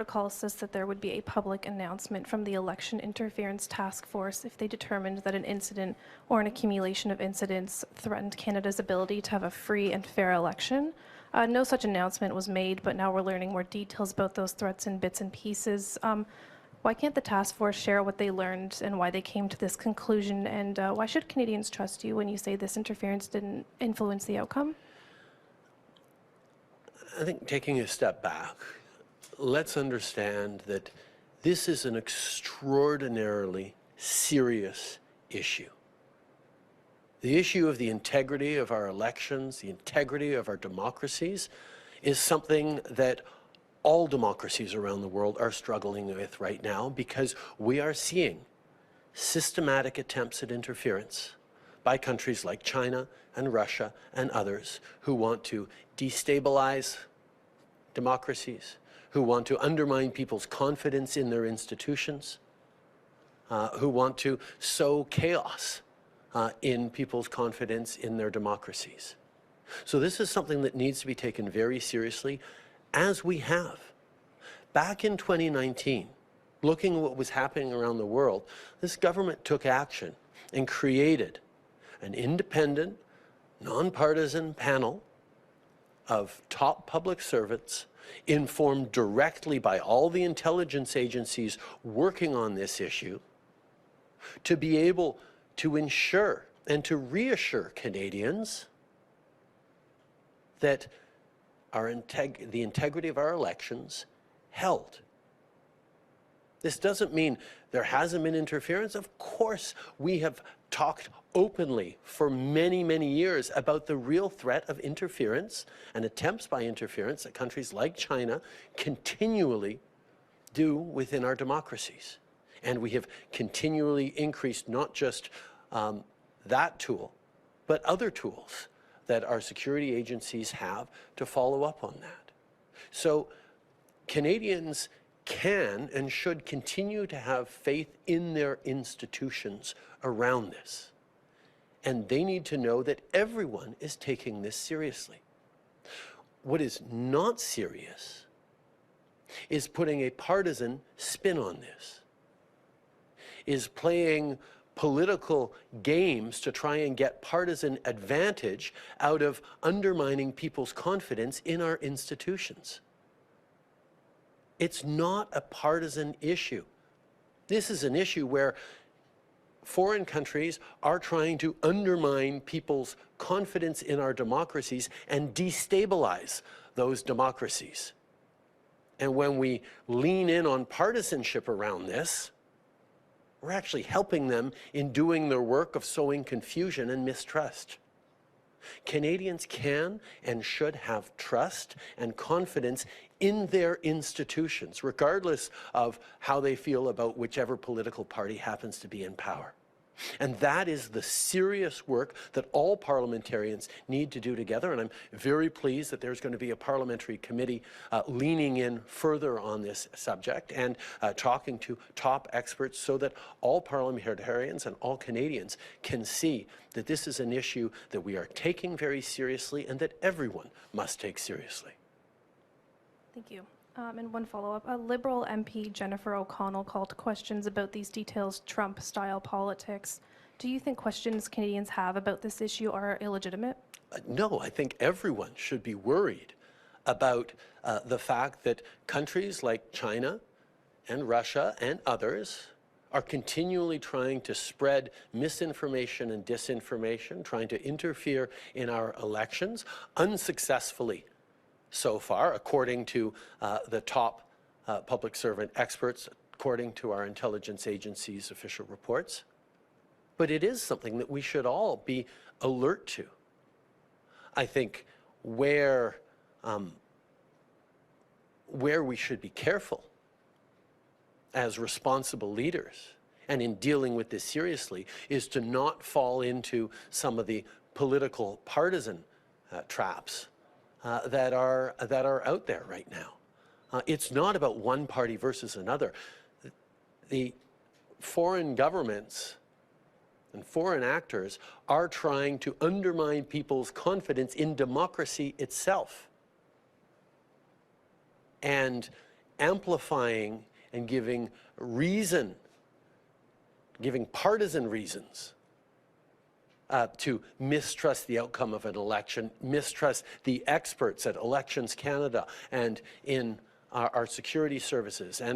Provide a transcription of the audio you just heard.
protocol says that there would be a public announcement from the Election Interference Task Force if they determined that an incident or an accumulation of incidents threatened Canada's ability to have a free and fair election. No such announcement was made, but now we're learning more details about those threats in bits and pieces. Why can't the task force share what they learned and why they came to this conclusion? And why should Canadians trust you when you say this interference didn't influence the outcome? I think taking a step back, let's understand that this is an extraordinarily serious issue. The issue of the integrity of our elections, the integrity of our democracies, is something that all democracies around the world are struggling with right now, because we are seeing systematic attempts at interference by countries like China and Russia and others who want to destabilize democracies, who want to undermine people's confidence in their institutions, who want to sow chaos in people's confidence in their democracies. So this is something that needs to be taken very seriously, as we have. Back in 2019, looking at what was happening around the world, this government took action and created an independent, nonpartisan panel of top public servants informed directly by all the intelligence agencies working on this issue to be able to ensure and to reassure Canadians that the integrity of our elections held. This doesn't mean there hasn't been interference. Of course, we have talked openly for many, many years about the real threat of interference and attempts by interference that countries like China continually do within our democracies. And we have continually increased not just that tool, but other tools that our security agencies have to follow up on that. So Canadians can and should continue to have faith in their institutions around this. And they need to know that everyone is taking this seriously. What is not serious is putting a partisan spin on this, is playing political games to try and get partisan advantage out of undermining people's confidence in our institutions. It's not a partisan issue. This is an issue where foreign countries are trying to undermine people's confidence in our democracies and destabilize those democracies. And when we lean in on partisanship around this, we're actually helping them in doing their work of sowing confusion and mistrust. Canadians can and should have trust and confidence in their institutions, regardless of how they feel about whichever political party happens to be in power. And that is the serious work that all parliamentarians need to do together. And I'm very pleased that there's going to be a parliamentary committee leaning in further on this subject and talking to top experts so that all parliamentarians and all Canadians can see that this is an issue that we are taking very seriously and that everyone must take seriously. Thank you. And one follow-up. Liberal MP Jennifer O'Connell called questions about these details Trump-style politics. Do you think questions Canadians have about this issue are illegitimate? No, I think everyone should be worried about the fact that countries like China and Russia and others are continually trying to spread misinformation and disinformation, trying to interfere in our elections, unsuccessfully so far, according to the top public servant experts, according to our intelligence agencies' official reports. But it is something that we should all be alert to. I think where we should be careful as responsible leaders and in dealing with this seriously is to not fall into some of the political partisan traps that are out there right now. It's not about one party versus another. The foreign governments and foreign actors are trying to undermine people's confidence in democracy itself. And amplifying and giving reason, giving partisan reasons to mistrust the outcome of an election, mistrust the experts at Elections Canada and in our security services and